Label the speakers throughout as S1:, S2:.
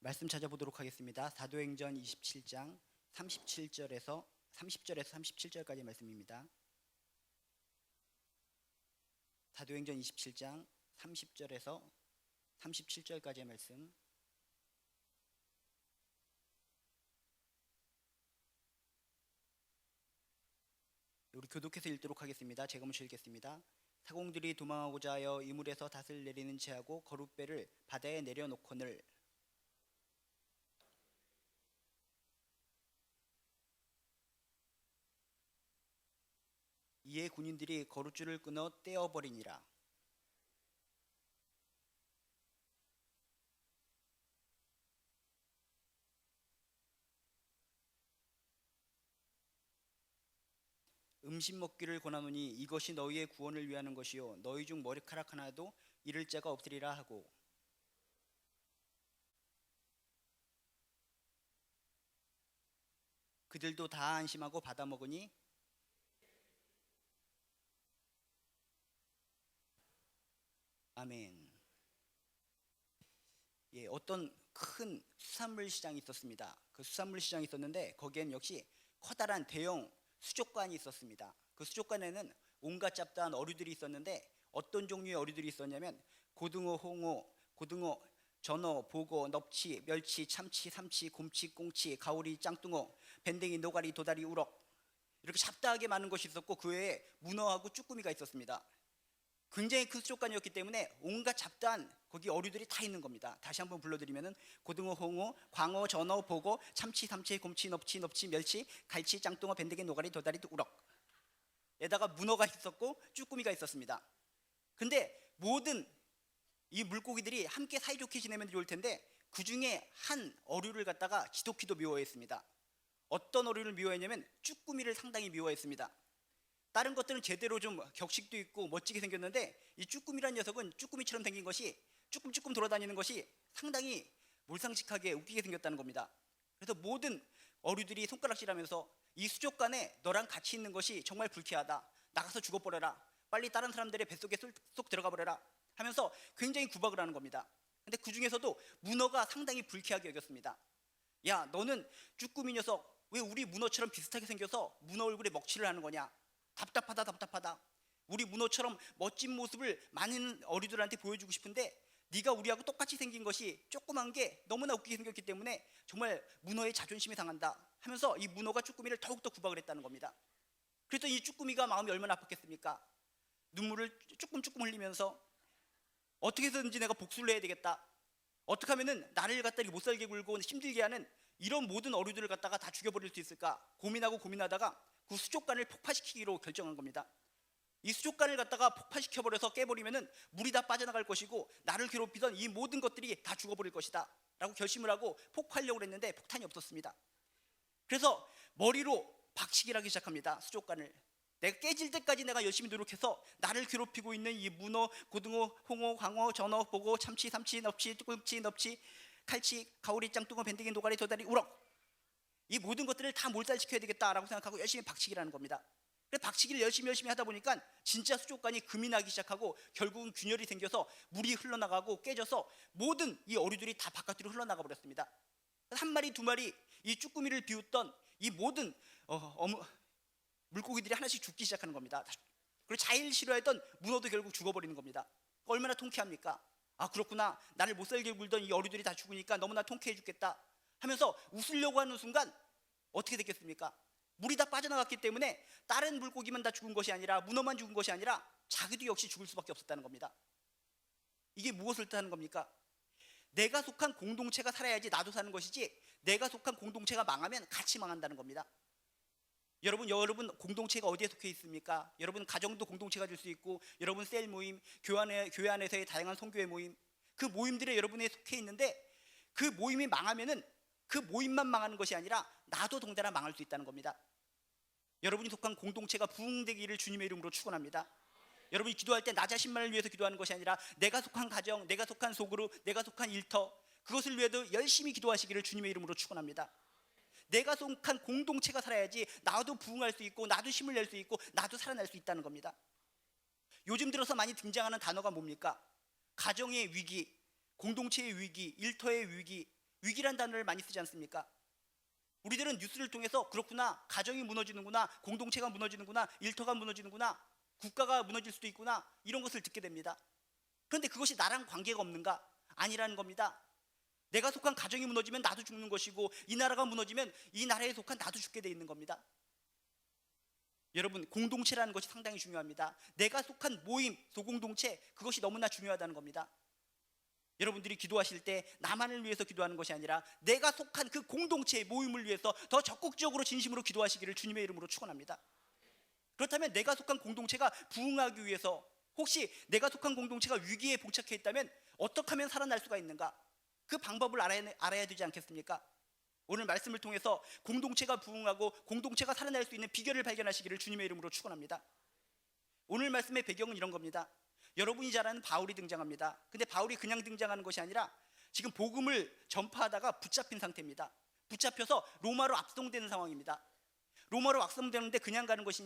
S1: 말씀 찾아보도록 하겠습니다. 사도행전 27장 37절에서 37절까지 말씀입니다. 사도행전 27장 30절에서 37절까지의 말씀. 우리 교독해서 읽도록 하겠습니다. 제가 먼저 읽겠습니다. 사공들이 도망하고자 하여 이물에서 닷을 내리는 채하고 거룻배를 바다에 내려놓거늘 이에 군인들이 거룻줄을 끊어 떼어버리니라. 음식 먹기를 권하노니 이것이 너희의 구원을 위하는 것이요 너희 중 머리카락 하나도 잃을 자가 없으리라 하고, 그들도 다 안심하고 받아 먹으니 아멘. 어떤 큰 수산물 시장이 있었습니다. 그 수산물 시장이 있었는데 거기엔 역시 커다란 대형 수족관이 있었습니다. 그 수족관에는 온갖 잡다한 어류들이 있었는데 어떤 종류의 어류들이 있었냐면 고등어, 홍어, 고등어, 전어, 보고, 넙치, 멸치, 참치, 삼치, 곰치, 꽁치, 가오리, 짱뚱어, 밴댕이, 노가리, 도다리, 우럭, 이렇게 잡다하게 많은 것이 있었고 그 외에 문어하고 쭈꾸미가 있었습니다. 굉장히 큰 수족관이었기 때문에 온갖 잡다한 거기 어류들이 다 있는 겁니다. 다시 한번 불러드리면은 고등어, 홍어, 광어, 전어, 보고, 참치, 삼치, 곰치, 넙치, 멸치, 갈치, 짱뚱어, 밴댕이, 노가리, 도다리, 우럭, 에다가 문어가 있었고 쭈꾸미가 있었습니다. 근데 모든 이 물고기들이 함께 사이좋게 지내면 좋을 텐데 그 중에 한 어류를 갖다가 지독히도 미워했습니다. 어떤 어류를 미워했냐면 쭈꾸미를 상당히 미워했습니다. 다른 것들은 제대로 좀 격식도 있고 멋지게 생겼는데 이 쭈꾸미란 녀석은 쭈꾸미처럼 생긴 것이 쭈끔쭈끔 돌아다니는 것이 상당히 몰상식하게 웃기게 생겼다는 겁니다. 그래서 모든 어류들이 손가락질하면서 이 수족관에 너랑 같이 있는 것이 정말 불쾌하다, 나가서 죽어버려라, 빨리 다른 사람들의 뱃속에 쏙 들어가 버려라 하면서 굉장히 구박을 하는 겁니다. 근데 그 중에서도 문어가 상당히 불쾌하게 여겼습니다. 야, 너는 쭈꾸미 녀석 왜 우리 문어처럼 비슷하게 생겨서 문어 얼굴에 먹칠을 하는 거냐, 답답하다. 우리 문어처럼 멋진 모습을 많은 어류들한테 보여주고 싶은데 네가 우리하고 똑같이 생긴 것이 조그만 게 너무나 웃기게 생겼기 때문에 정말 문어의 자존심이 상한다 하면서 이 문어가 쭈꾸미를 더욱더 구박을 했다는 겁니다. 그래서 이 쭈꾸미가 마음이 얼마나 아팠겠습니까? 눈물을 조금 흘리면서 어떻게 해서든지 내가 복수를 해야 되겠다, 어떻게 하면은 나를 갖다 못 살게 굴고 힘들게 하는 이런 모든 어류들을 갖다가 다 죽여버릴 수 있을까 고민하다가 그 수족관을 폭파시키기로 결정한 겁니다. 이 수족관을 갖다가 폭파시켜버려서 깨버리면은 물이 다 빠져나갈 것이고 나를 괴롭히던 이 모든 것들이 다 죽어버릴 것이다 라고 결심을 하고 폭파하려고 했는데 폭탄이 없었습니다. 그래서 머리로 박치기를 하기 시작합니다. 수족관을 내가 깨질 때까지 내가 열심히 노력해서 나를 괴롭히고 있는 이 문어, 고등어, 홍어, 광어, 전어, 보고, 참치, 삼치, 넙치, 꿀치, 칼치, 가오리, 짱뚱어, 밴댕이, 노가리, 도다리, 우럭, 이 모든 것들을 다 몰살시켜야 되겠다라고 생각하고 열심히 박치기를 하는 겁니다. 그래서 박치기를 열심히 하다 보니까 진짜 수족관이 금이 나기 시작하고 결국은 균열이 생겨서 물이 흘러나가고 깨져서 모든 이 어류들이 다 바깥으로 흘러나가 버렸습니다. 한 마리 두 마리 이 쭈꾸미를 비웃던 이 모든 물고기들이 하나씩 죽기 시작하는 겁니다. 그리고 자일 싫어했던 문어도 결국 죽어버리는 겁니다. 얼마나 통쾌합니까? 아, 그렇구나, 나를 못 살게 굴던 이 어류들이 다 죽으니까 너무나 통쾌해 죽겠다 하면서 웃으려고 하는 순간 어떻게 됐겠습니까? 물이 다 빠져나갔기 때문에 다른 물고기만 다 죽은 것이 아니라, 문어만 죽은 것이 아니라 자기도 역시 죽을 수밖에 없었다는 겁니다. 이게 무엇을 뜻하는 겁니까? 내가 속한 공동체가 살아야지 나도 사는 것이지, 내가 속한 공동체가 망하면 같이 망한다는 겁니다. 여러분 공동체가 어디에 속해 있습니까? 여러분 가정도 공동체가 될 수 있고, 여러분 셀 모임, 교회 안에서의 다양한 선교회 모임, 그 모임들에 여러분이 속해 있는데 그 모임이 망하면은 그 모임만 망하는 것이 아니라 나도 동달아 망할 수 있다는 겁니다. 여러분이 속한 공동체가 부흥되기를 주님의 이름으로 축원합니다. 여러분이 기도할 때 나 자신만을 위해서 기도하는 것이 아니라 내가 속한 가정, 내가 속한 소그룹, 내가 속한 일터, 그것을 위해서 열심히 기도하시기를 주님의 이름으로 축원합니다. 내가 속한 공동체가 살아야지 나도 부흥할 수 있고, 나도 힘을 낼 수 있고, 나도 살아날 수 있다는 겁니다. 요즘 들어서 많이 등장하는 단어가 뭡니까? 가정의 위기, 공동체의 위기, 일터의 위기, 위기란 단어를 많이 쓰지 않습니까? 우리들은 뉴스를 통해서 그렇구나, 가정이 무너지는구나, 공동체가 무너지는구나, 일터가 무너지는구나, 국가가 무너질 수도 있구나, 이런 것을 듣게 됩니다. 그런데 그것이 나랑 관계가 없는가? 아니라는 겁니다. 내가 속한 가정이 무너지면 나도 죽는 것이고, 이 나라가 무너지면 이 나라에 속한 나도 죽게 돼 있는 겁니다. 여러분, 공동체라는 것이 상당히 중요합니다. 내가 속한 모임, 소공동체, 그것이 너무나 중요하다는 겁니다. 여러분들이 기도하실 때 나만을 위해서 기도하는 것이 아니라 내가 속한 그 공동체의 모임을 위해서 더 적극적으로 진심으로 기도하시기를 주님의 이름으로 축원합니다. 그렇다면 내가 속한 공동체가 부흥하기 위해서, 혹시 내가 속한 공동체가 위기에 봉착해 있다면 어떻게 하면 살아날 수가 있는가? 그 방법을 알아야 되지 않겠습니까? 오늘 말씀을 통해서 공동체가 부흥하고 공동체가 살아날 수 있는 비결을 발견하시기를 주님의 이름으로 축원합니다. 오늘 말씀의 배경은 이런 겁니다. 여러분이 잘 아는 바울이 등장합니다. 근데 바울이 그냥 등장하는 것이 아니라 지금 복음을 전파하다가 붙잡힌 상태입니다. 붙잡혀서 로마로 압송되는 상황입니다. 로마로 압송되는데 그냥 가는 것이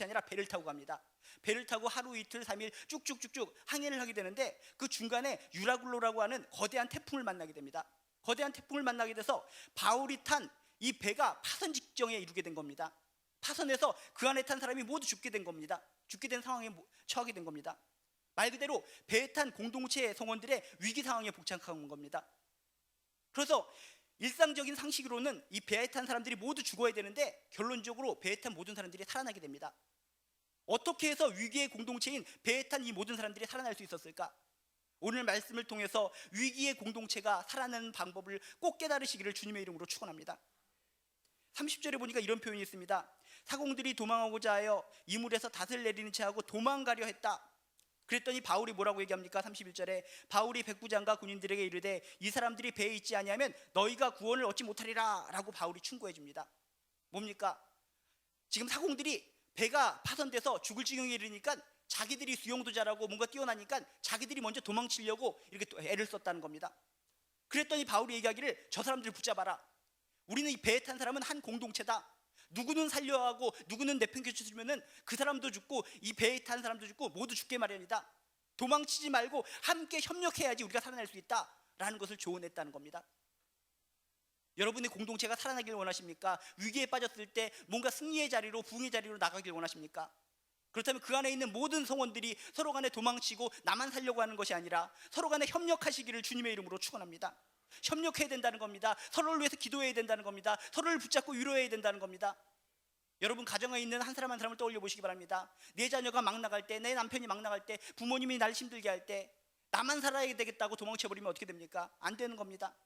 S1: 아니라 배를 타고 갑니다. 배를 타고 하루 이틀 3일 쭉쭉쭉쭉 항해를 하게 되는데, 그 중간에 유라굴로라고 하는 거대한 태풍을 만나게 됩니다. 거대한 태풍을 만나게 돼서 바울이 탄 이 배가 파선 직전에 이르게 된 겁니다. 파선해서 그 안에 탄 사람이 모두 죽게 된 겁니다. 죽게 된 상황에 처하게 된 겁니다. 말 그대로 배에 탄 공동체의 성원들의 위기 상황에 봉착한 겁니다. 그래서 일상적인 상식으로는 이 배에 탄 사람들이 모두 죽어야 되는데, 결론적으로 배에 탄 모든 사람들이 살아나게 됩니다. 어떻게 해서 위기의 공동체인 배에 탄 이 모든 사람들이 살아날 수 있었을까? 오늘 말씀을 통해서 위기의 공동체가 살아나는 방법을 꼭 깨달으시기를 주님의 이름으로 축원합니다. 30절에 보니까 이런 표현이 있습니다. 사공들이 도망하고자 하여 이물에서 닷을 내리는 채 하고 도망가려 했다. 그랬더니 바울이 뭐라고 얘기합니까? 31절에 바울이 백부장과 군인들에게 이르되 이 사람들이 배에 있지 아니하면 너희가 구원을 얻지 못하리라 라고 바울이 충고해 줍니다. 뭡니까? 지금 사공들이 배가 파손돼서 죽을 지경에 이르니까 자기들이 수영도 잘하고 뭔가 뛰어나니까 자기들이 먼저 도망치려고 이렇게 또 애를 썼다는 겁니다. 그랬더니 바울이 얘기하기를 저 사람들을 붙잡아라. 우리는 이 배에 탄 사람은 한 공동체다. 누구는 살려야 하고 누구는 내팽개쳐주면은 그 사람도 죽고 이 배에 탄 사람도 죽고 모두 죽게 마련이다. 도망치지 말고 함께 협력해야지 우리가 살아날 수 있다라는 것을 조언했다는 겁니다. 여러분의 공동체가 살아나길 원하십니까? 위기에 빠졌을 때 뭔가 승리의 자리로, 부흥의 자리로 나가길 원하십니까? 그렇다면 그 안에 있는 모든 성원들이 서로 간에 도망치고 나만 살려고 하는 것이 아니라 서로 간에 협력하시기를 주님의 이름으로 축원합니다. 협력해야 된다는 겁니다. 서로를 위해서 기도해야 된다는 겁니다. 서로를 붙잡고 위로해야 된다는 겁니다. 여러분 가정에 있는 한 사람 한 사람을 떠올려 보시기 바랍니다. 내 자녀가 막 나갈 때, 내 남편이 막 나갈 때, 부모님이 날 힘들게 할 때 나만 살아야 되겠다고 도망쳐버리면 어떻게 됩니까? 안 되는 겁니다.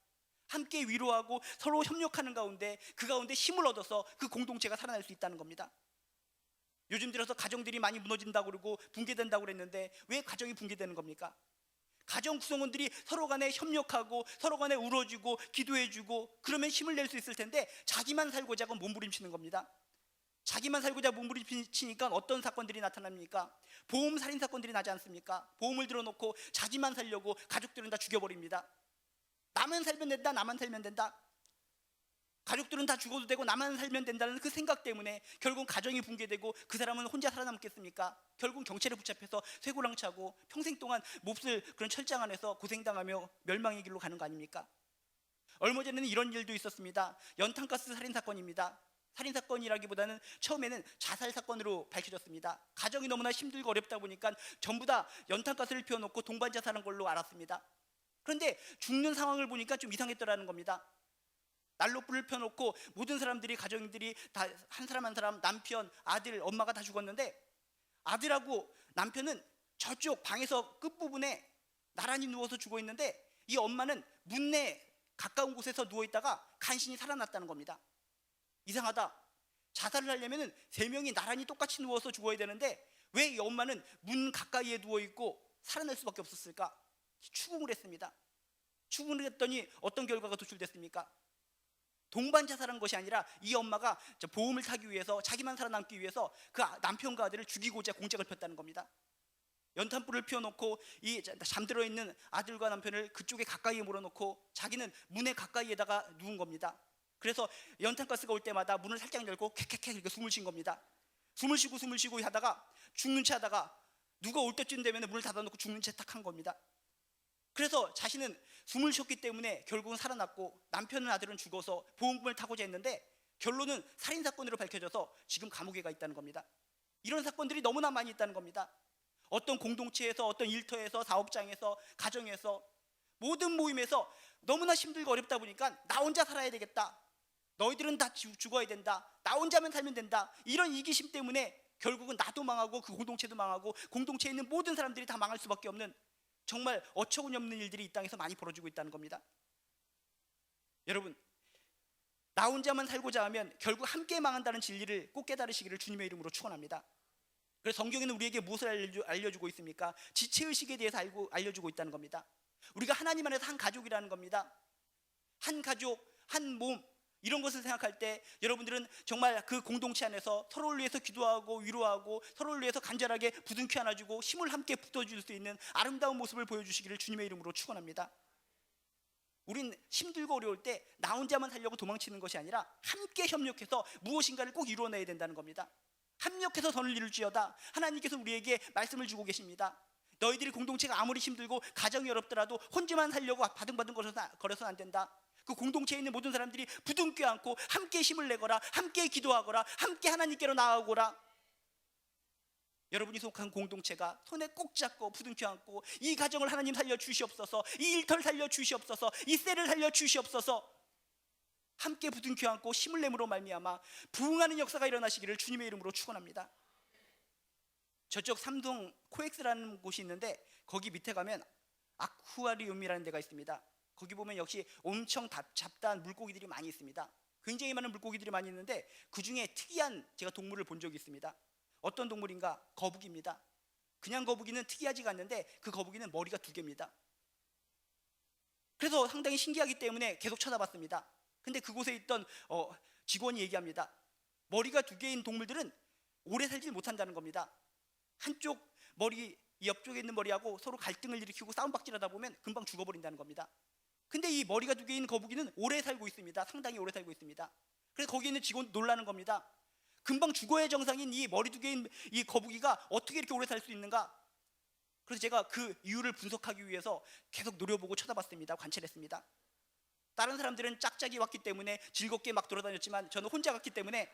S1: 함께 위로하고 서로 협력하는 가운데, 그 가운데 힘을 얻어서 그 공동체가 살아날 수 있다는 겁니다. 요즘 들어서 가정들이 많이 무너진다고 그러고 붕괴된다고 그랬는데 왜 가정이 붕괴되는 겁니까? 가정 구성원들이 서로 간에 협력하고 서로 간에 울어주고 기도해주고 그러면 힘을 낼 수 있을 텐데, 자기만 살고자 하고 몸부림치는 겁니다. 자기만 살고자 몸부림치니까 어떤 사건들이 나타납니까? 보험 살인 사건들이 나지 않습니까? 보험을 들어놓고 자기만 살려고 가족들은 다 죽여버립니다. 나만 살면 된다, 나만 살면 된다. 가족들은 다 죽어도 되고 나만 살면 된다는 그 생각 때문에 결국 가정이 붕괴되고 그 사람은 혼자 살아남겠습니까? 결국 경찰에 붙잡혀서 쇠고랑 차고 평생 동안 몹쓸 그런 철장 안에서 고생당하며 멸망의 길로 가는 거 아닙니까? 얼마 전에는 이런 일도 있었습니다. 연탄가스 살인사건입니다. 살인사건이라기보다는 처음에는 자살사건으로 밝혀졌습니다. 가정이 너무나 힘들고 어렵다 보니까 전부 다 연탄가스를 피워놓고 동반자살한 걸로 알았습니다. 그런데 죽는 상황을 보니까 좀 이상했더라는 겁니다. 난로불을 펴놓고 모든 사람들이, 가정들이 다 한 사람 한 사람, 남편, 아들, 엄마가 다 죽었는데 아들하고 남편은 저쪽 방에서 끝부분에 나란히 누워서 죽어 있는데 이 엄마는 문내 가까운 곳에서 누워있다가 간신히 살아났다는 겁니다. 이상하다. 자살을 하려면 3명이 나란히 똑같이 누워서 죽어야 되는데 왜 이 엄마는 문 가까이에 누워있고 살아날 수밖에 없었을까? 추궁을 했습니다. 추궁을 했더니 어떤 결과가 도출됐습니까? 동반 자살한 것이 아니라 이 엄마가 보험을 타기 위해서, 자기만 살아남기 위해서 그 남편과 아들을 죽이고자 공작을 폈다는 겁니다. 연탄불을 피워놓고 이 잠들어 있는 아들과 남편을 그쪽에 가까이에 몰아놓고 자기는 문에 가까이에다가 누운 겁니다. 그래서 연탄가스가 올 때마다 문을 살짝 열고 캐캐캐 이렇게 숨을 쉰 겁니다. 숨을 쉬고 하다가 죽는 채 하다가 누가 올 때쯤 되면 문을 닫아놓고 죽는 채 딱 한 겁니다. 그래서 자신은 숨을 쉬었기 때문에 결국은 살아났고 남편은 아들은 죽어서 보험금을 타고자 했는데 결론은 살인사건으로 밝혀져서 지금 감옥에 가 있다는 겁니다. 이런 사건들이 너무나 많이 있다는 겁니다. 어떤 공동체에서, 어떤 일터에서, 사업장에서, 가정에서, 모든 모임에서 너무나 힘들고 어렵다 보니까 나 혼자 살아야 되겠다, 너희들은 다 죽어야 된다, 나 혼자만 살면 된다, 이런 이기심 때문에 결국은 나도 망하고 그 공동체도 망하고 공동체에 있는 모든 사람들이 다 망할 수밖에 없는 정말 어처구니 없는 일들이 이 땅에서 많이 벌어지고 있다는 겁니다. 여러분, 나 혼자만 살고자 하면 결국 함께 망한다는 진리를 꼭 깨달으시기를 주님의 이름으로 축원합니다. 그래서 성경에는 우리에게 무엇을 알려주고 있습니까? 지체의식에 대해서 알려주고 있다는 겁니다. 우리가 하나님 안에서 한 가족이라는 겁니다. 한 가족, 한 몸, 이런 것을 생각할 때 여러분들은 정말 그 공동체 안에서 서로를 위해서 기도하고 위로하고 서로를 위해서 간절하게 부둥켜 안아주고 힘을 함께 붙어줄 수 있는 아름다운 모습을 보여주시기를 주님의 이름으로 축원합니다. 우린 힘들고 어려울 때 나 혼자만 살려고 도망치는 것이 아니라 함께 협력해서 무엇인가를 꼭 이루어내야 된다는 겁니다. 합력해서 선을 이룰지어다. 하나님께서 우리에게 말씀을 주고 계십니다. 너희들이 공동체가 아무리 힘들고 가정이 어렵더라도 혼자만 살려고 바등바등 걸어서는 안 된다. 그 공동체에 있는 모든 사람들이 부둥켜 안고 함께 힘을 내거라, 함께 기도하거라, 함께 하나님께로 나아오거라. 여러분이 속한 공동체가 손에 꼭 잡고 부둥켜 안고 이 가정을 하나님 살려 주시옵소서, 이 일터를 살려 주시옵소서, 이 셀을 살려 주시옵소서, 함께 부둥켜 안고 힘을 내므로 말미암아 부흥하는 역사가 일어나시기를 주님의 이름으로 축원합니다. 저쪽 삼동 코엑스라는 곳이 있는데 거기 밑에 가면 아쿠아리움이라는 데가 있습니다. 거기 보면 역시 엄청 잡다한 물고기들이 많이 있습니다. 굉장히 많은 물고기들이 많이 있는데 그 중에 특이한 제가 동물을 본 적이 있습니다. 어떤 동물인가? 거북이입니다. 그냥 거북이는 특이하지가 않는데 그 거북이는 머리가 2개입니다. 그래서 상당히 신기하기 때문에 계속 쳐다봤습니다. 근데 그곳에 있던 직원이 얘기합니다. 머리가 2개인 동물들은 오래 살지 못한다는 겁니다. 한쪽 머리, 옆쪽에 있는 머리하고 서로 갈등을 일으키고 싸움박질하다 보면 금방 죽어버린다는 겁니다. 근데 이 머리가 2개인 거북이는 오래 살고 있습니다. 상당히 오래 살고 있습니다. 그래서 거기 있는 직원도 놀라는 겁니다. 금방 죽어야 정상인 이 머리 2개인 이 거북이가 어떻게 이렇게 오래 살 수 있는가? 그래서 제가 그 이유를 분석하기 위해서 계속 노려보고 쳐다봤습니다. 관찰했습니다. 다른 사람들은 짝짝이 왔기 때문에 즐겁게 막 돌아다녔지만 저는 혼자 갔기 때문에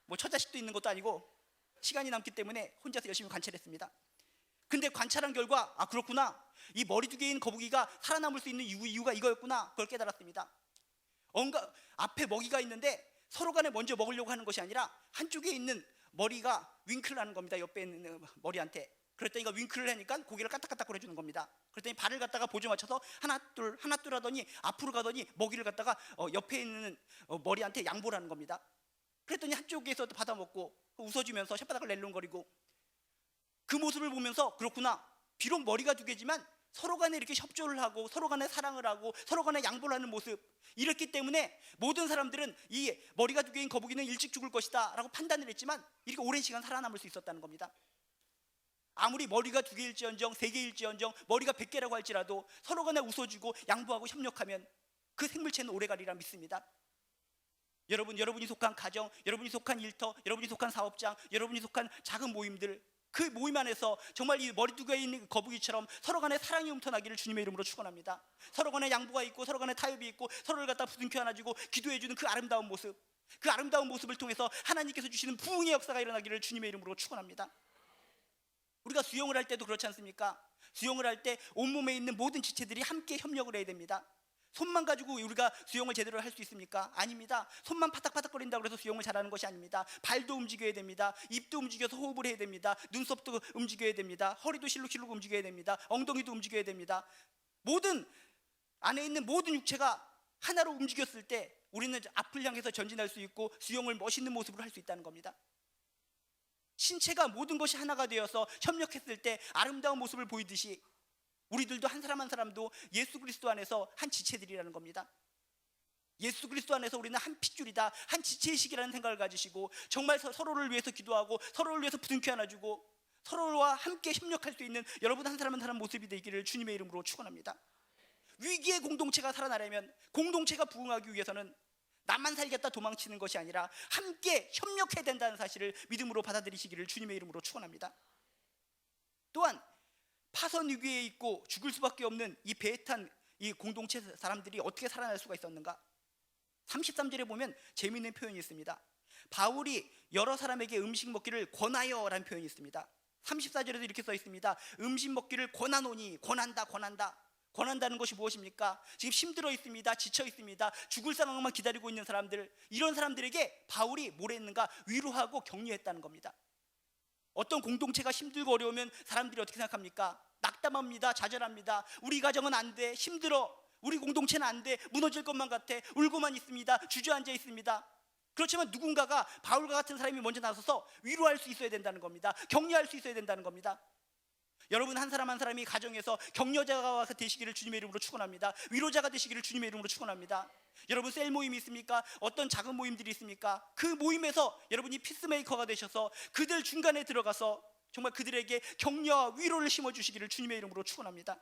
S1: 뭐 처자식도 있는 것도 아니고 시간이 남기 때문에 혼자서 열심히 관찰했습니다. 근데 관찰한 결과 그렇구나, 이 머리 2개인 거북이가 살아남을 수 있는 이유가 이거였구나, 그걸 깨달았습니다. 앞에 먹이가 있는데 서로 간에 먼저 먹으려고 하는 것이 아니라 한쪽에 있는 머리가 윙크를 하는 겁니다. 옆에 있는 머리한테. 그랬더니 이거 윙크를 하니까 고개를 까딱까딱 거려주는 겁니다. 그랬더니 발을 갖다가 보조 맞춰서 하나 둘 하더니 앞으로 가더니 먹이를 갖다가 옆에 있는 머리한테 양보를 하는 겁니다. 그랬더니 한쪽에서 받아먹고 웃어주면서 혓바닥을 낼름거리고, 그 모습을 보면서 그렇구나, 비록 머리가 2개지만 서로 간에 이렇게 협조를 하고 서로 간에 사랑을 하고 서로 간에 양보를 하는 모습, 이렇기 때문에 모든 사람들은 이 머리가 2개인 거북이는 일찍 죽을 것이다 라고 판단을 했지만 이렇게 오랜 시간 살아남을 수 있었다는 겁니다. 아무리 머리가 2개일지언정 3개일지언정 머리가 100개라고 할지라도 서로 간에 웃어주고 양보하고 협력하면 그 생물체는 오래가리라 믿습니다. 여러분이 속한 가정, 여러분이 속한 일터, 여러분이 속한 사업장, 여러분이 속한 작은 모임들, 그 모임 안에서 정말 이 머리 2개에 있는 거북이처럼 서로 간에 사랑이 움터나기를 주님의 이름으로 축원합니다. 서로 간에 양보가 있고 서로 간에 타협이 있고 서로를 갖다 부둥켜 안아주고 기도해주는 그 아름다운 모습, 그 아름다운 모습을 통해서 하나님께서 주시는 부흥의 역사가 일어나기를 주님의 이름으로 축원합니다. 우리가 수영을 할 때도 그렇지 않습니까? 수영을 할 때 온몸에 있는 모든 지체들이 함께 협력을 해야 됩니다. 손만 가지고 우리가 수영을 제대로 할 수 있습니까? 아닙니다. 손만 파닥파닥거린다고 해서 수영을 잘하는 것이 아닙니다. 발도 움직여야 됩니다. 입도 움직여서 호흡을 해야 됩니다. 눈썹도 움직여야 됩니다. 허리도 실룩실룩 움직여야 됩니다. 엉덩이도 움직여야 됩니다. 모든 안에 있는 모든 육체가 하나로 움직였을 때 우리는 앞을 향해서 전진할 수 있고 수영을 멋있는 모습으로 할 수 있다는 겁니다. 신체가 모든 것이 하나가 되어서 협력했을 때 아름다운 모습을 보이듯이 우리들도 한 사람 한 사람도 예수 그리스도 안에서 한 지체들이라는 겁니다. 예수 그리스도 안에서 우리는 한 핏줄이다, 한 지체의식이라는 생각을 가지시고 정말 서로를 위해서 기도하고 서로를 위해서 부둥켜 안아주고 서로와 함께 협력할 수 있는 여러분 한 사람 한 사람 모습이 되기를 주님의 이름으로 축원합니다. 위기의 공동체가 살아나려면, 공동체가 부흥하기 위해서는 나만 살겠다 도망치는 것이 아니라 함께 협력해야 된다는 사실을 믿음으로 받아들이시기를 주님의 이름으로 축원합니다. 또한 파선 위기에 있고 죽을 수밖에 없는 이 배에 탄 이 공동체 사람들이 어떻게 살아날 수가 있었는가? 33절에 보면 재미있는 표현이 있습니다. 바울이 여러 사람에게 음식 먹기를 권하여 라는 표현이 있습니다. 34절에도 이렇게 써 있습니다. 음식 먹기를 권하노니, 권한다. 권한다는 것이 무엇입니까? 지금 힘들어 있습니다. 지쳐 있습니다. 죽을 상황만 기다리고 있는 사람들, 이런 사람들에게 바울이 뭘 했는가? 위로하고 격려했다는 겁니다. 어떤 공동체가 힘들고 어려우면 사람들이 어떻게 생각합니까? 낙담합니다. 좌절합니다. 우리 가정은 안 돼. 힘들어. 우리 공동체는 안 돼. 무너질 것만 같아. 울고만 있습니다. 주저앉아 있습니다. 그렇지만 누군가가 바울과 같은 사람이 먼저 나서서 위로할 수 있어야 된다는 겁니다. 격려할 수 있어야 된다는 겁니다. 여러분 한 사람 한 사람이 가정에서 격려자가 되시기를 주님의 이름으로 축원합니다. 위로자가 되시기를 주님의 이름으로 축원합니다. 여러분 셀 모임이 있습니까? 어떤 작은 모임들이 있습니까? 그 모임에서 여러분이 피스메이커가 되셔서 그들 중간에 들어가서 정말 그들에게 격려와 위로를 심어주시기를 주님의 이름으로 축원합니다.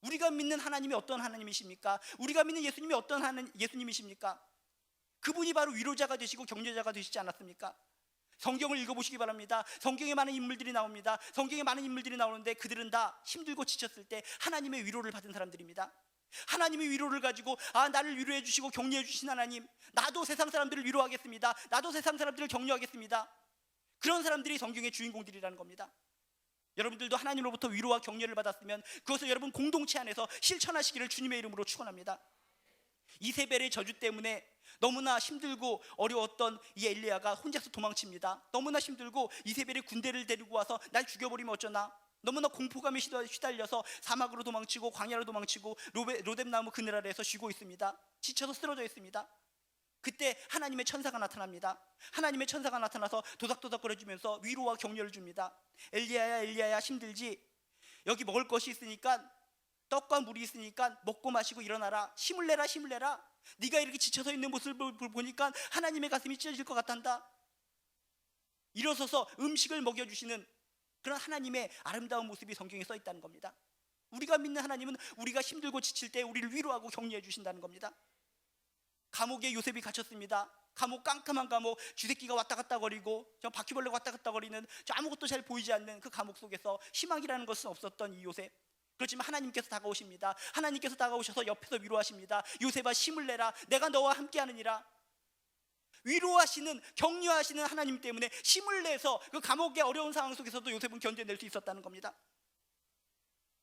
S1: 우리가 믿는 하나님이 어떤 하나님이십니까? 우리가 믿는 예수님이 어떤 예수님이십니까? 그분이 바로 위로자가 되시고 격려자가 되시지 않았습니까? 성경을 읽어보시기 바랍니다. 성경에 많은 인물들이 나옵니다. 성경에 많은 인물들이 나오는데 그들은 다 힘들고 지쳤을 때 하나님의 위로를 받은 사람들입니다. 하나님의 위로를 가지고 나를 위로해 주시고 격려해 주신 하나님, 나도 세상 사람들을 위로하겠습니다. 나도 세상 사람들을 격려하겠습니다. 그런 사람들이 성경의 주인공들이라는 겁니다. 여러분들도 하나님으로부터 위로와 격려를 받았으면 그것을 여러분 공동체 안에서 실천하시기를 주님의 이름으로 축원합니다. 이세벨의 저주 때문에 너무나 힘들고 어려웠던 이 엘리야가 혼자서 도망칩니다. 너무나 힘들고 이세벨의 군대를 데리고 와서 날 죽여버리면 어쩌나, 너무나 공포감에 휘달려서 사막으로 도망치고 광야로 도망치고 로뎀나무 그늘 아래에서 쉬고 있습니다. 지쳐서 쓰러져 있습니다. 그때 하나님의 천사가 나타납니다. 하나님의 천사가 나타나서 도닥도닥거려주면서 위로와 격려를 줍니다. 엘리야야 힘들지? 여기 먹을 것이 있으니까, 떡과 물이 있으니까 먹고 마시고 일어나라. 힘을 내라. 네가 이렇게 지쳐서 있는 모습을 보니까 하나님의 가슴이 찢어질 것 같단다. 일어서서 음식을 먹여주시는 그런 하나님의 아름다운 모습이 성경에 써 있다는 겁니다. 우리가 믿는 하나님은 우리가 힘들고 지칠 때 우리를 위로하고 격려해 주신다는 겁니다. 감옥에 요셉이 갇혔습니다. 감옥, 깜깜한 감옥, 쥐새끼가 왔다 갔다 거리고 저 바퀴벌레가 왔다 갔다 거리는 저 아무것도 잘 보이지 않는 그 감옥 속에서 희망이라는 것은 없었던 이 요셉, 그렇지만 하나님께서 다가오십니다. 하나님께서 다가오셔서 옆에서 위로하십니다. 요셉아 힘을 내라. 내가 너와 함께하느니라. 위로하시는, 격려하시는 하나님 때문에 힘을 내서 그 감옥의 어려운 상황 속에서도 요셉은 견뎌낼 수 있었다는 겁니다.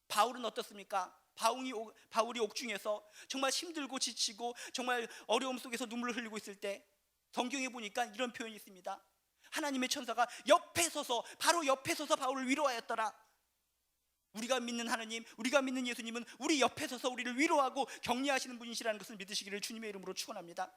S1: 바울은 어떻습니까? 바울이 옥중에서 정말 힘들고 지치고 정말 어려움 속에서 눈물을 흘리고 있을 때 성경에 보니까 이런 표현이 있습니다. 하나님의 천사가 옆에 서서, 바로 옆에 서서 바울을 위로하였더라. 우리가 믿는 하나님, 우리가 믿는 예수님은 우리 옆에 서서 우리를 위로하고 격려하시는 분이시라는 것을 믿으시기를 주님의 이름으로 축원합니다.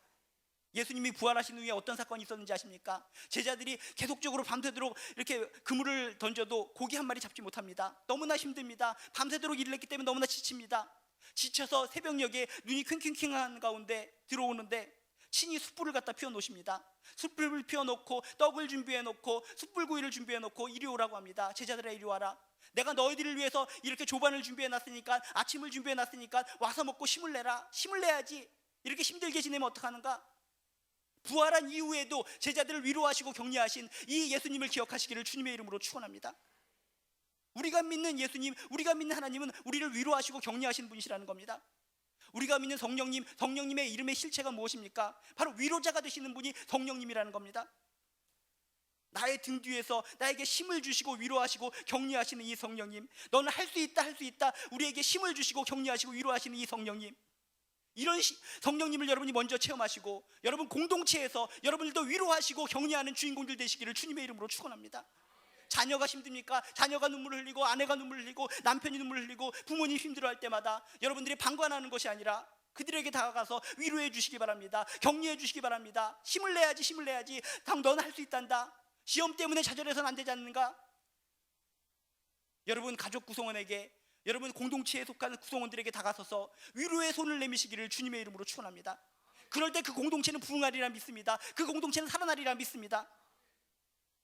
S1: 예수님이 부활하신 후에 어떤 사건이 있었는지 아십니까? 제자들이 계속적으로 밤새도록 이렇게 그물을 던져도 고기 한 마리 잡지 못합니다. 너무나 힘듭니다. 밤새도록 일을 했기 때문에 너무나 지칩니다. 지쳐서 새벽녘에 눈이 킁킁킁한 가운데 들어오는데 친히 숯불을 갖다 피워놓으십니다. 숯불을 피워놓고 떡을 준비해놓고 숯불구이를 힘줘놓고 이리 오라고 합니다. 제자들아 이리 와라. 내가 너희들을 위해서 이렇게 조반을 준비해놨으니까, 아침을 준비해놨으니까 와서 먹고 힘을 내라. 힘을 내야지. 이렇게 힘들게 지내면 어떡하는가? 부활한 이후에도 제자들을 위로하시고 격려하신 이 예수님을 기억하시기를 주님의 이름으로 축원합니다. 우리가 믿는 예수님, 우리가 믿는 하나님은 우리를 위로하시고 격려하시는 분이시라는 겁니다. 우리가 믿는 성령님, 성령님의 이름의 실체가 무엇입니까? 바로 위로자가 되시는 분이 성령님이라는 겁니다. 나의 등 뒤에서 나에게 힘을 주시고 위로하시고 격려하시는 이 성령님, 너는 할 수 있다, 할 수 있다, 우리에게 힘을 주시고 격려하시고 위로하시는 이 성령님, 이런 성령님을 여러분이 먼저 체험하시고 여러분 공동체에서 여러분들도 위로하시고 격려하는 주인공들 되시기를 주님의 이름으로 축원합니다. 자녀가 힘듭니까? 자녀가 눈물을 흘리고 아내가 눈물을 흘리고 남편이 눈물을 흘리고 부모님 힘들어할 때마다 여러분들이 방관하는 것이 아니라 그들에게 다가가서 위로해 주시기 바랍니다. 격려해 주시기 바랍니다. 힘을 내야지, 힘을 내야지. 너는 할 수 있단다. 시험 때문에 좌절해서는 안 되지 않는가? 여러분 가족 구성원에게, 여러분 공동체에 속한 구성원들에게 다가서서 위로의 손을 내미시기를 주님의 이름으로 축원합니다. 그럴 때 그 공동체는 부흥하리라 믿습니다. 그 공동체는 살아나리라 믿습니다.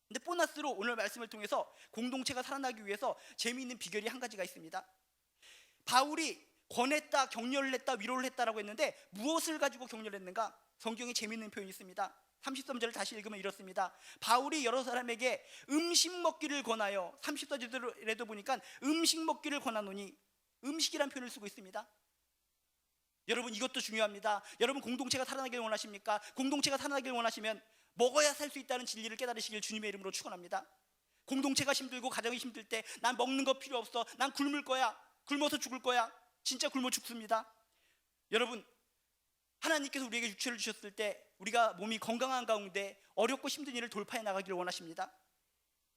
S1: 근데 보너스로 오늘 말씀을 통해서 공동체가 살아나기 위해서 재미있는 비결이 한 가지가 있습니다. 바울이 권했다, 격려를 했다, 위로를 했다라고 했는데 무엇을 가지고 격려를 했는가? 성경에 재미있는 표현이 있습니다. 33절을 다시 읽으면 이렇습니다. 바울이 여러 사람에게 음식 먹기를 권하여, 34절에도 보니까 음식 먹기를 권하노니, 음식이란 표현을 쓰고 있습니다. 여러분, 이것도 중요합니다. 여러분, 공동체가 살아나길 원하십니까? 공동체가 살아나길 원하시면 먹어야 살 수 있다는 진리를 깨달으시길 주님의 이름으로 축원합니다. 공동체가 힘들고 가정이 힘들 때 난 먹는 거 필요 없어, 난 굶을 거야, 굶어서 죽을 거야, 진짜 굶어 죽습니다. 여러분, 하나님께서 우리에게 육체를 주셨을 때 우리가 몸이 건강한 가운데 어렵고 힘든 일을 돌파해 나가기를 원하십니다.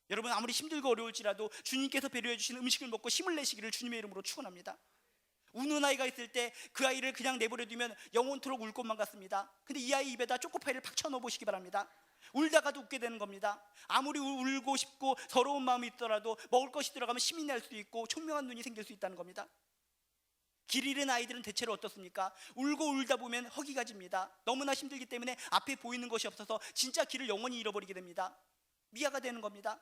S1: 여러분, 아무리 힘들고 어려울지라도 주님께서 배려해 주신 음식을 먹고 힘을 내시기를 주님의 이름으로 축원합니다. 우는 아이가 있을 때 그 아이를 그냥 내버려 두면 영원토록 울 것만 같습니다. 근데 이 아이 입에다 초코파이를 팍 쳐넣어 보시기 바랍니다. 울다가도 웃게 되는 겁니다. 아무리 울고 싶고 서러운 마음이 있더라도 먹을 것이 들어가면 힘이 날 수 있고 총명한 눈이 생길 수 있다는 겁니다. 길 잃은 아이들은 대체로 어떻습니까? 울고 울다 보면 허기가 집니다. 너무나 힘들기 때문에 앞에 보이는 것이 없어서 진짜 길을 영원히 잃어버리게 됩니다. 미아가 되는 겁니다.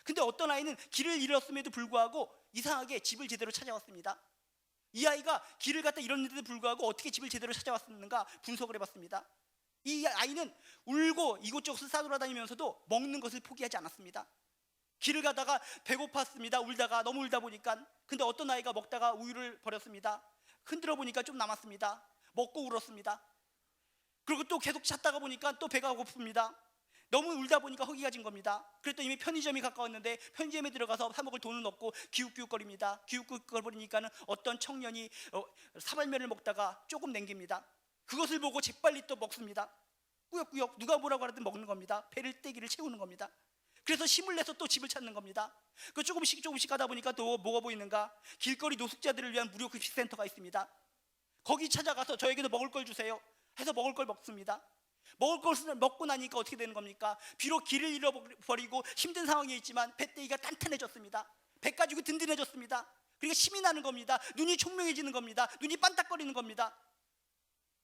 S1: 근데 어떤 아이는 길을 잃었음에도 불구하고 이상하게 집을 제대로 찾아왔습니다. 이 아이가 길을 갖다 잃었는데도 불구하고 어떻게 집을 제대로 찾아왔었는가 분석을 해봤습니다. 이 아이는 울고 이곳저곳을 싸돌아다니면서도 먹는 것을 포기하지 않았습니다. 길을 가다가 배고팠습니다. 울다가 너무 울다 보니까. 근데 어떤 아이가 먹다가 우유를 버렸습니다. 흔들어 보니까 좀 남았습니다. 먹고 울었습니다. 그리고 또 계속 찾다가 보니까 또 배가 고픕니다. 너무 울다 보니까 허기가 진 겁니다. 그랬더니 이미 편의점이 가까웠는데 편의점에 들어가서 사 먹을 돈은 없고 기웃기웃거립니다. 기웃기웃거리니까는 어떤 청년이 사발면을 먹다가 조금 남깁니다. 그것을 보고 재빨리 또 먹습니다. 꾸역꾸역 누가 뭐라고 하든 먹는 겁니다. 배를 떼기를 채우는 겁니다. 그래서 힘을 내서 또 집을 찾는 겁니다. 그 조금씩 가다 보니까 또 뭐가 보이는가? 길거리 노숙자들을 위한 무료 급식센터가 있습니다. 거기 찾아가서 저에게도 먹을 걸 주세요 해서 먹을 걸 먹습니다. 먹을 것을 먹고 나니까 어떻게 되는 겁니까? 비록 길을 잃어버리고 힘든 상황에 있지만 배때기가 단단해졌습니다. 배 가지고 든든해졌습니다. 그러니까 힘이 나는 겁니다. 눈이 총명해지는 겁니다. 눈이 반짝거리는 겁니다.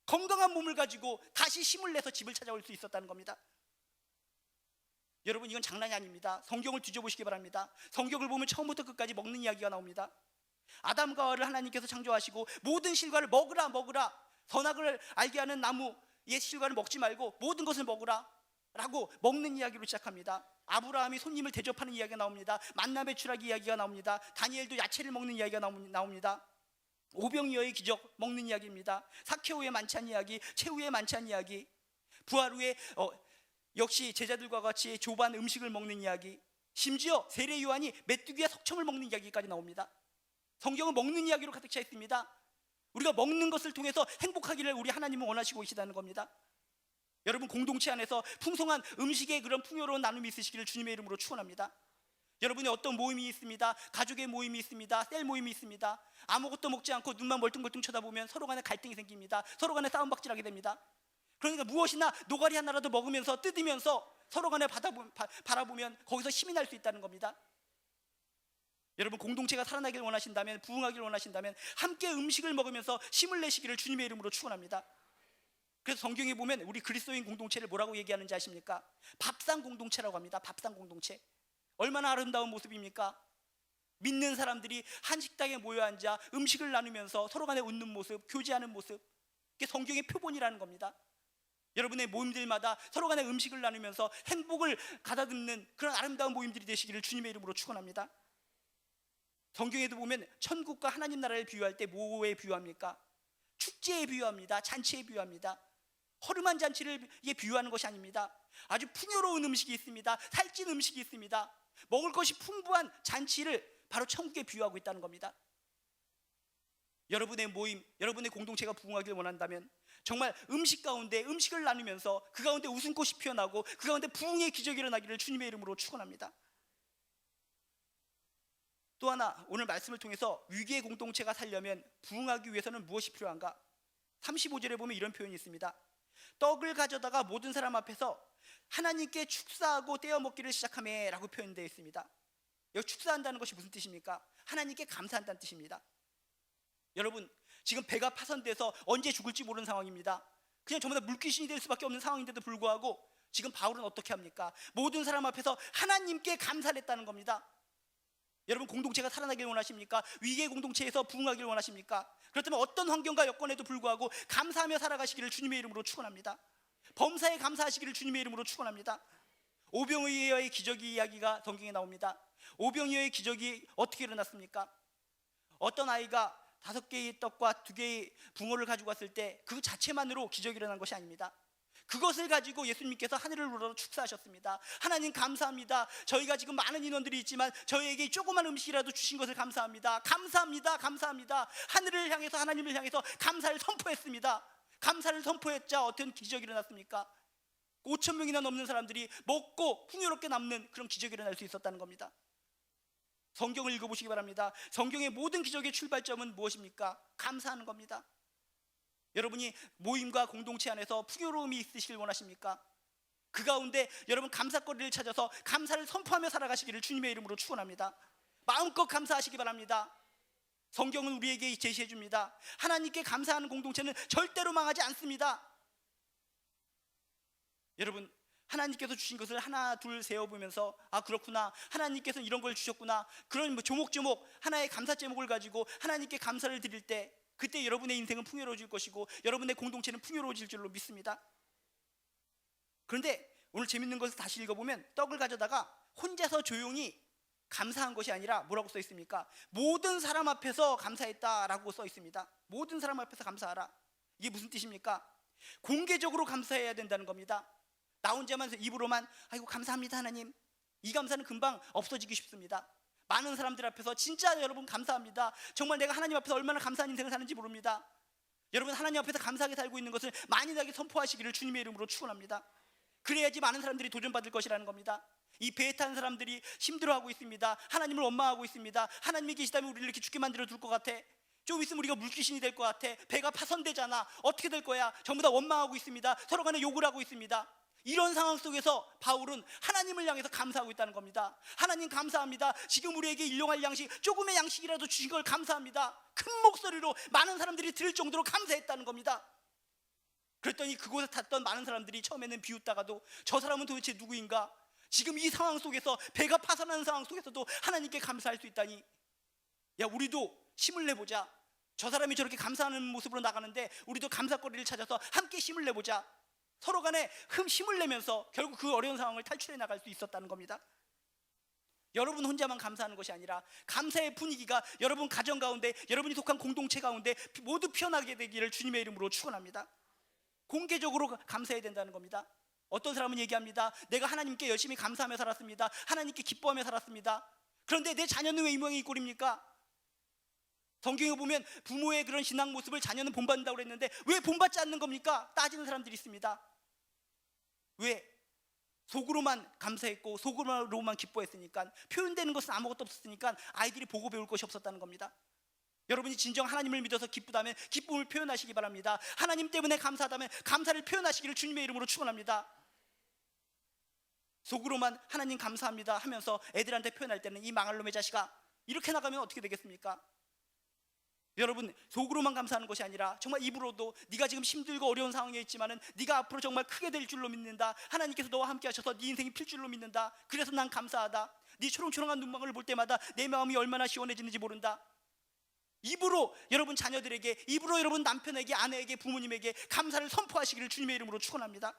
S1: 건강한 몸을 가지고 다시 힘을 내서 집을 찾아올 수 있었다는 겁니다. 여러분, 이건 장난이 아닙니다. 성경을 뒤져보시기 바랍니다. 성경을 보면 처음부터 끝까지 먹는 이야기가 나옵니다. 아담과 하와를 하나님께서 창조하시고 모든 실과를 먹으라 선악을 알게 하는 나무 옛 실과를 먹지 말고 모든 것을 먹으라 라고 먹는 이야기로 시작합니다. 아브라함이 손님을 대접하는 이야기가 나옵니다. 만나 배출하기 이야기가 나옵니다. 다니엘도 야채를 먹는 이야기가 나옵니다. 오병이어의 기적 먹는 이야기입니다. 사케오의 만찬 이야기, 최후의 만찬 이야기, 부활 후에 역시 제자들과 같이 조반 음식을 먹는 이야기, 심지어 세례 요한이 메뚜기와 석청을 먹는 이야기까지 나옵니다. 성경은 먹는 이야기로 가득 차 있습니다. 우리가 먹는 것을 통해서 행복하기를 우리 하나님은 원하시고 계시다는 겁니다. 여러분, 공동체 안에서 풍성한 음식의 그런 풍요로운 나눔이 있으시기를 주님의 이름으로 축원합니다. 여러분의 어떤 모임이 있습니다. 가족의 모임이 있습니다. 셀 모임이 있습니다. 아무것도 먹지 않고 눈만 멀뚱멀뚱 쳐다보면 서로 간에 갈등이 생깁니다. 서로 간에 싸움박질하게 됩니다. 그러니까 무엇이나 노가리 하나라도 먹으면서 뜯으면서 서로 간에 바라보면 거기서 힘이 날 수 있다는 겁니다. 여러분, 공동체가 살아나길 원하신다면, 부흥하길 원하신다면 함께 음식을 먹으면서 힘을 내시기를 주님의 이름으로 축원합니다. 그래서 성경에 보면 우리 그리스도인 공동체를 뭐라고 얘기하는지 아십니까? 밥상 공동체라고 합니다. 밥상 공동체. 얼마나 아름다운 모습입니까? 믿는 사람들이 한 식당에 모여 앉아 음식을 나누면서 서로 간에 웃는 모습, 교제하는 모습, 이게 성경의 표본이라는 겁니다. 여러분의 모임들마다 서로 간에 음식을 나누면서 행복을 가다듬는 그런 아름다운 모임들이 되시기를 주님의 이름으로 축원합니다. 성경에도 보면 천국과 하나님 나라를 비유할 때 뭐에 비유합니까? 축제에 비유합니다. 잔치에 비유합니다. 허름한 잔치를 비유하는 것이 아닙니다. 아주 풍요로운 음식이 있습니다. 살찐 음식이 있습니다. 먹을 것이 풍부한 잔치를 바로 천국에 비유하고 있다는 겁니다. 여러분의 모임, 여러분의 공동체가 부흥하길 원한다면 정말 음식 가운데 음식을 나누면서 그 가운데 웃음꽃이 피어나고 그 가운데 부흥의 기적이 일어나기를 주님의 이름으로 축원합니다. 또 하나, 오늘 말씀을 통해서 위기의 공동체가 살려면 부흥하기 위해서는 무엇이 필요한가? 35절에 보면 이런 표현이 있습니다. 떡을 가져다가 모든 사람 앞에서 하나님께 축사하고 떼어 먹기를 시작하며 라고 표현되어 있습니다. 여기 축사한다는 것이 무슨 뜻입니까? 하나님께 감사한다는 뜻입니다. 여러분, 지금 배가 파손돼서 언제 죽을지 모르는 상황입니다. 그냥 전부 다 물귀신이 될 수밖에 없는 상황인데도 불구하고 지금 바울은 어떻게 합니까? 모든 사람 앞에서 하나님께 감사를 했다는 겁니다. 여러분, 공동체가 살아나길 원하십니까? 위기의 공동체에서 부흥하길 원하십니까? 그렇다면 어떤 환경과 여건에도 불구하고 감사하며 살아가시기를 주님의 이름으로 축원합니다. 범사에 감사하시기를 주님의 이름으로 축원합니다. 오병이어의 기적의 이야기가 성경에 나옵니다. 오병이어의 기적이 어떻게 일어났습니까? 어떤 아이가 5개의 떡과 2개의 붕어를 가지고 왔을 때 그 자체만으로 기적이 일어난 것이 아닙니다. 그것을 가지고 예수님께서 하늘을 우러러 축사하셨습니다. 하나님 감사합니다. 저희가 지금 많은 인원들이 있지만 저희에게 조그만 음식이라도 주신 것을 감사합니다. 감사합니다. 감사합니다. 하늘을 향해서, 하나님을 향해서 감사를 선포했습니다. 감사를 선포했자 어떤 기적이 일어났습니까? 5천 명이나 넘는 사람들이 먹고 풍요롭게 남는 그런 기적이 일어날 수 있었다는 겁니다. 성경을 읽어보시기 바랍니다. 성경의 모든 기적의 출발점은 무엇입니까? 감사하는 겁니다. 여러분이 모임과 공동체 안에서 풍요로움이 있으시길 원하십니까? 그 가운데 여러분 감사거리를 찾아서 감사를 선포하며 살아가시기를 주님의 이름으로 축원합니다. 마음껏 감사하시기 바랍니다. 성경은 우리에게 제시해 줍니다. 하나님께 감사하는 공동체는 절대로 망하지 않습니다. 여러분, 하나님께서 주신 것을 하나 둘 세어보면서 아 그렇구나, 하나님께서 이런 걸 주셨구나, 그런 조목조목 하나의 감사 제목을 가지고 하나님께 감사를 드릴 때 그때 여러분의 인생은 풍요로워질 것이고 여러분의 공동체는 풍요로워질 줄로 믿습니다. 그런데 오늘 재밌는 것을 다시 읽어보면 떡을 가져다가 혼자서 조용히 감사한 것이 아니라 뭐라고 써 있습니까? 모든 사람 앞에서 감사했다라고 써 있습니다. 모든 사람 앞에서 감사하라. 이게 무슨 뜻입니까? 공개적으로 감사해야 된다는 겁니다. 나 혼자만 입으로만 아이고 감사합니다 하나님, 이 감사는 금방 없어지기 쉽습니다. 많은 사람들 앞에서 진짜 여러분 감사합니다. 정말 내가 하나님 앞에서 얼마나 감사한 인생을 사는지 모릅니다. 여러분 하나님 앞에서 감사하게 살고 있는 것을 만인하게 선포하시기를 주님의 이름으로 축원합니다. 그래야지 많은 사람들이 도전받을 것이라는 겁니다. 이 배에 탄 사람들이 힘들어하고 있습니다. 하나님을 원망하고 있습니다. 하나님이 계시다면 우리를 이렇게 죽게 만들어 둘 것 같아. 좀 있으면 우리가 물귀신이 될 것 같아. 배가 파손되잖아. 어떻게 될 거야? 전부 다 원망하고 있습니다. 서로 간에 욕을 하고 있습니다. 이런 상황 속에서 바울은 하나님을 향해서 감사하고 있다는 겁니다. 하나님 감사합니다. 지금 우리에게 일용할 양식, 조금의 양식이라도 주신 걸 감사합니다. 큰 목소리로 많은 사람들이 들을 정도로 감사했다는 겁니다. 그랬더니 그곳에 탔던 많은 사람들이 처음에는 비웃다가도 저 사람은 도대체 누구인가? 지금 이 상황 속에서 배가 파산하는 상황 속에서도 하나님께 감사할 수 있다니, 야 우리도 힘을 내보자. 저 사람이 저렇게 감사하는 모습으로 나가는데 우리도 감사거리를 찾아서 함께 힘을 내보자. 서로 간에 힘을 내면서 결국 그 어려운 상황을 탈출해 나갈 수 있었다는 겁니다. 여러분 혼자만 감사하는 것이 아니라 감사의 분위기가 여러분 가정 가운데, 여러분이 속한 공동체 가운데 모두 피어나게 되기를 주님의 이름으로 축원합니다. 공개적으로 감사해야 된다는 겁니다. 어떤 사람은 얘기합니다. 내가 하나님께 열심히 감사하며 살았습니다. 하나님께 기뻐하며 살았습니다. 그런데 내 자녀는 왜 이 모양이 이 꼴입니까? 성경에 보면 부모의 그런 신앙 모습을 자녀는 본받는다고 그랬는데 왜 본받지 않는 겁니까? 따지는 사람들이 있습니다. 왜? 속으로만 감사했고 속으로만 기뻐했으니까, 표현되는 것은 아무것도 없었으니까 아이들이 보고 배울 것이 없었다는 겁니다. 여러분이 진정 하나님을 믿어서 기쁘다면 기쁨을 표현하시기 바랍니다. 하나님 때문에 감사하다면 감사를 표현하시기를 주님의 이름으로 축원합니다. 속으로만 하나님 감사합니다 하면서 애들한테 표현할 때는 이 망할 놈의 자식아, 이렇게 나가면 어떻게 되겠습니까? 여러분 속으로만 감사하는 것이 아니라 정말 입으로도 네가 지금 힘들고 어려운 상황에 있지만은 네가 앞으로 정말 크게 될 줄로 믿는다. 하나님께서 너와 함께 하셔서 네 인생이 필 줄로 믿는다. 그래서 난 감사하다. 네 초롱초롱한 눈망울을 볼 때마다 내 마음이 얼마나 시원해지는지 모른다. 입으로 여러분 자녀들에게, 입으로 여러분 남편에게, 아내에게, 부모님에게 감사를 선포하시기를 주님의 이름으로 축원합니다.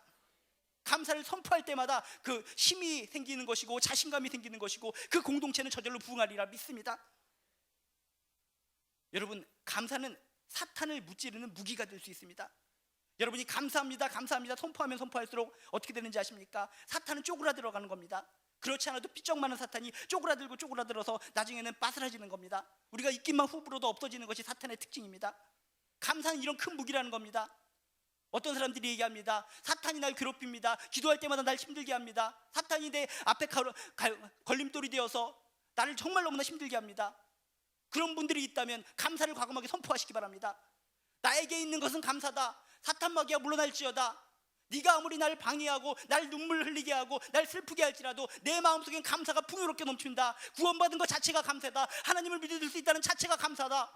S1: 감사를 선포할 때마다 그 힘이 생기는 것이고 자신감이 생기는 것이고 그 공동체는 저절로 부흥하리라 믿습니다. 여러분 감사는 사탄을 무찌르는 무기가 될 수 있습니다. 여러분이 감사합니다 감사합니다 선포하면 선포할수록 어떻게 되는지 아십니까? 사탄은 쪼그라들어가는 겁니다. 그렇지 않아도 삐쩍 많은 사탄이 쪼그라들고 쪼그라들어서 나중에는 빠스라지는 겁니다. 우리가 입김만 후불어도 없어지는 것이 사탄의 특징입니다. 감사는 이런 큰 무기라는 겁니다. 어떤 사람들이 얘기합니다. 사탄이 날 괴롭힙니다. 기도할 때마다 날 힘들게 합니다. 사탄이 내 앞에 걸림돌이 되어서 나를 정말 너무나 힘들게 합니다. 그런 분들이 있다면 감사를 과감하게 선포하시기 바랍니다. 나에게 있는 것은 감사다. 사탄 마귀야 물러날지어다. 네가 아무리 나를 방해하고 날 눈물 흘리게 하고 날 슬프게 할지라도 내 마음속엔 감사가 풍요롭게 넘친다. 구원받은 것 자체가 감사다. 하나님을 믿을 수 있다는 자체가 감사다.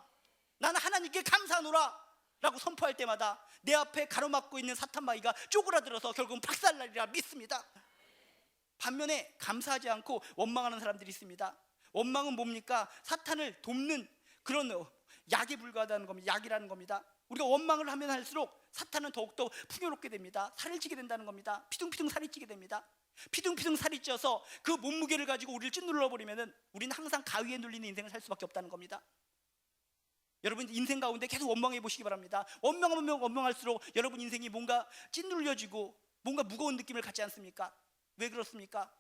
S1: 나는 하나님께 감사하노라 라고 선포할 때마다 내 앞에 가로막고 있는 사탄 마귀가 쪼그라들어서 결국은 박살나리라 믿습니다. 반면에 감사하지 않고 원망하는 사람들이 있습니다. 원망은 뭡니까? 사탄을 돕는 그런 약에 불과하다는 겁니다. 약이라는 겁니다. 우리가 원망을 하면 할수록 사탄은 더욱더 풍요롭게 됩니다. 살을 찌게 된다는 겁니다. 피둥피둥 살이 찌게 됩니다. 피둥피둥 살이 쪄서 그 몸무게를 가지고 우리를 찐눌러 버리면은 우리는 항상 가위에 눌리는 인생을 살 수밖에 없다는 겁니다. 여러분 인생 가운데 계속 원망해 보시기 바랍니다. 원망하면 원망할수록 여러분 인생이 뭔가 찐눌려지고 뭔가 무거운 느낌을 갖지 않습니까? 왜 그렇습니까?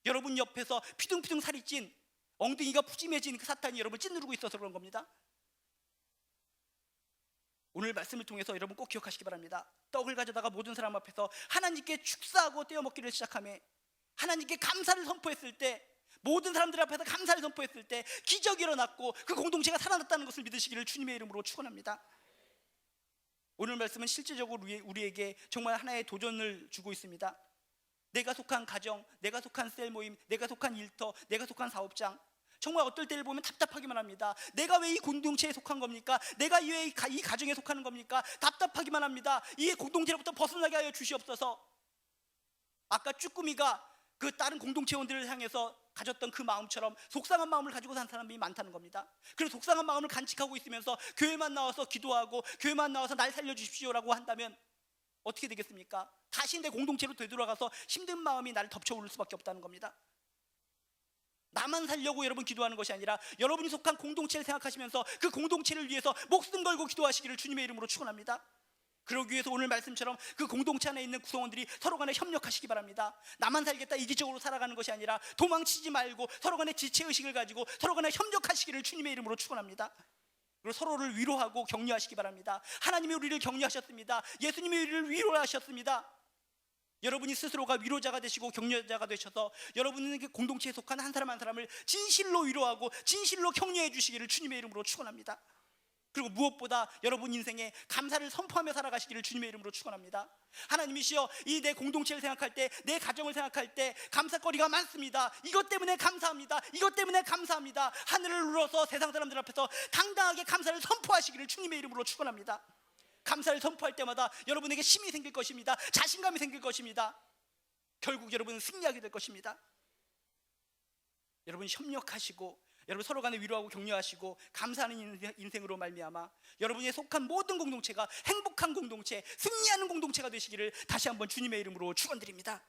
S1: 여러분 옆에서 피둥피둥 살이 찐 엉덩이가 푸짐해진 그 사탄이 여러분 찐누르고 있어서 그런 겁니다. 오늘 말씀을 통해서 여러분 꼭 기억하시기 바랍니다. 떡을 가져다가 모든 사람 앞에서 하나님께 축사하고 떼어먹기를 시작하며 하나님께 감사를 선포했을 때, 모든 사람들 앞에서 감사를 선포했을 때 기적이 일어났고 그 공동체가 살아났다는 것을 믿으시기를 주님의 이름으로 축원합니다. 오늘 말씀은 실제적으로 우리에게 정말 하나의 도전을 주고 있습니다. 내가 속한 가정, 내가 속한 셀 모임, 내가 속한 일터, 내가 속한 사업장, 정말 어떨 때를 보면 답답하기만 합니다. 내가 왜 이 공동체에 속한 겁니까? 내가 왜 이 가정에 속하는 겁니까? 답답하기만 합니다. 이 공동체로부터 벗어나게 하여 주시옵소서. 아까 쭈꾸미가 그 다른 공동체원들을 향해서 가졌던 그 마음처럼 속상한 마음을 가지고 산 사람이 많다는 겁니다. 그래서 속상한 마음을 간직하고 있으면서 교회만 나와서 기도하고 교회만 나와서 날 살려주십시오라고 한다면 어떻게 되겠습니까? 다시 내 공동체로 되돌아가서 힘든 마음이 나를 덮쳐오를 수밖에 없다는 겁니다. 나만 살려고 여러분 기도하는 것이 아니라 여러분이 속한 공동체를 생각하시면서 그 공동체를 위해서 목숨 걸고 기도하시기를 주님의 이름으로 축원합니다. 그러기 위해서 오늘 말씀처럼 그 공동체 안에 있는 구성원들이 서로 간에 협력하시기 바랍니다. 나만 살겠다 이기적으로 살아가는 것이 아니라 도망치지 말고 서로 간에 지체의식을 가지고 서로 간에 협력하시기를 주님의 이름으로 축원합니다. 그리고 서로를 위로하고 격려하시기 바랍니다. 하나님이 우리를 격려하셨습니다. 예수님이 우리를 위로하셨습니다. 여러분이 스스로가 위로자가 되시고 격려자가 되셔서 여러분은 공동체에 속한 한 사람 한 사람을 진실로 위로하고 진실로 격려해 주시기를 주님의 이름으로 축원합니다. 그리고 무엇보다 여러분 인생에 감사를 선포하며 살아가시기를 주님의 이름으로 축원합니다. 하나님이시여, 이 내 공동체를 생각할 때, 내 가정을 생각할 때 감사거리가 많습니다. 이것 때문에 감사합니다. 이것 때문에 감사합니다. 하늘을 눌러서 세상 사람들 앞에서 당당하게 감사를 선포하시기를 주님의 이름으로 축원합니다. 감사를 선포할 때마다 여러분에게 힘이 생길 것입니다. 자신감이 생길 것입니다. 결국 여러분은 승리하게 될 것입니다. 여러분 협력하시고 여러분 서로 간에 위로하고 격려하시고 감사하는 인생으로 말미암아 여러분이 속한 모든 공동체가 행복한 공동체, 승리하는 공동체가 되시기를 다시 한번 주님의 이름으로 축원드립니다.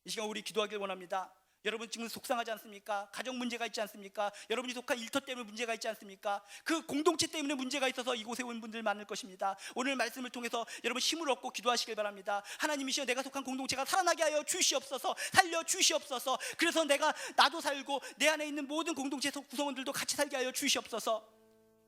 S1: 이 시간 우리 기도하길 원합니다. 여러분 지금 속상하지 않습니까? 가정 문제가 있지 않습니까? 여러분이 속한 일터 때문에 문제가 있지 않습니까? 그 공동체 때문에 문제가 있어서 이곳에 온 분들 많을 것입니다. 오늘 말씀을 통해서 여러분 힘을 얻고 기도하시길 바랍니다. 하나님이시여, 내가 속한 공동체가 살아나게 하여 주시옵소서. 살려 주시옵소서. 그래서 나도 살고 내 안에 있는 모든 공동체 구성원들도 같이 살게 하여 주시옵소서.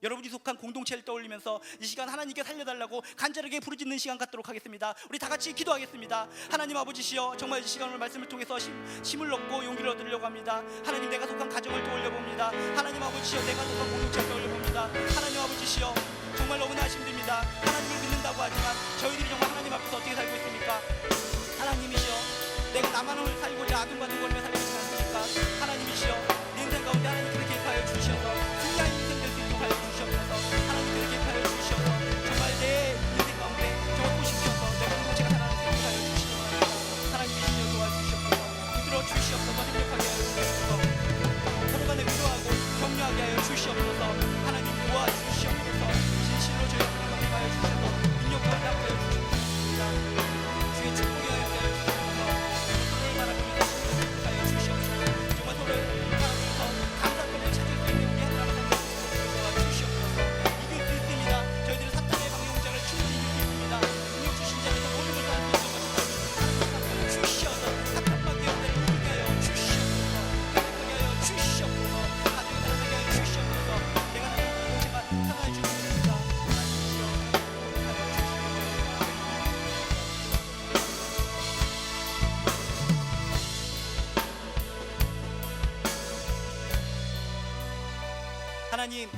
S1: 여러분이 속한 공동체를 떠올리면서 이 시간 하나님께 살려달라고 간절하게 부르짖는 시간 갖도록 하겠습니다. 우리 다 같이 기도하겠습니다. 하나님 아버지시여, 정말 이 시간 오늘 말씀을 통해서 힘을 얻고 용기를 얻으려고 합니다. 하나님, 내가 속한 가정을 떠올려봅니다. 하나님 아버지시여, 내가 속한 공동체를 떠올려봅니다. 하나님 아버지시여, 정말 너무나 힘듭니다. 하나님을 믿는다고 하지만 저희들이 정말 하나님 앞에서 어떻게 살고 있습니까? 하나님이시여, 내가 나만을 살고자 아둥바둥거리며 살고 있지 않습니까? 하나님이시여, 내 인생 가운데 하나님께서 개입하여 주셔서 승리하는 인생 될 수 있도록 하여 주시옵소서. 하나님께서 개입하여 주시옵소서. 정말 내 인생 가운데 정말 보시옵소서. 내 공동체가 살아나는 수 있도록 하여 주시기 바랍니다. 하나님이시여, 도와주시옵소서. 붙들어 주시옵소서. 행복하게 하여 주시옵소서. 서로 간에 위로하고 격려하게 하여 주시옵소서. 하나님 도와주시옵소서. 진실로 저희 하나님 하여 주셔서 능력과 함께 하여 주시옵소서. 주의 축복이 하여 주시옵소서. 서로를 바라보면서 하여 주시옵소서. 정말 서로를 바라보면서 감사함을 찾을 수 있는 우리 하나님 도와주시옵소서. 이길 수 있습니다. 저희들은 사탄의 방용자를 충분히 이길 수 있습니다. 능력 주신 자에서 모든 것을 할 수 있는 것입니다. 주시옵소서. 사탄과 기업들을 이기게 하여 주시옵소서. 행복하게 하여 주시옵소서. 가정이 살아나게 하여 주시옵소서. 내가 사는 공동체가 살아날 줄 믿습니다. 하나님이시여, 하여 주시옵소서. 하나님,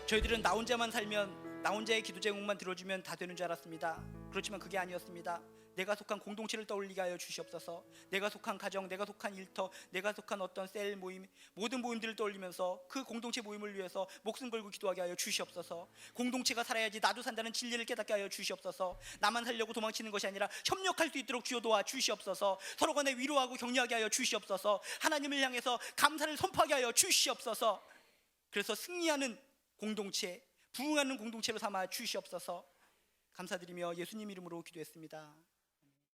S1: 저희들은 나 혼자만 살면, 나 혼자의 기도 제목만 들어주면 다 되는 줄 알았습니다. 그렇지만 그게 아니었습니다. 내가 속한 공동체를 떠올리게 하여 주시옵소서. 내가 속한 가정, 내가 속한 일터, 내가 속한 어떤 셀 모임, 모든 모임들을 떠올리면서 그 공동체 모임을 위해서 목숨 걸고 기도하게 하여 주시옵소서. 공동체가 살아야지 나도 산다는 진리를 깨닫게 하여 주시옵소서. 나만 살려고 도망치는 것이 아니라 협력할 수 있도록 주여 도와 주시옵소서. 서로 간에 위로하고 격려하게 하여 주시옵소서. 하나님을 향해서 감사를 선포하게 하여 주시옵소서. 그래서 승리하는 공동체, 부흥하는 공동체로 삼아 주시옵소서. 감사드리며 예수님 이름으로 기도했습니다.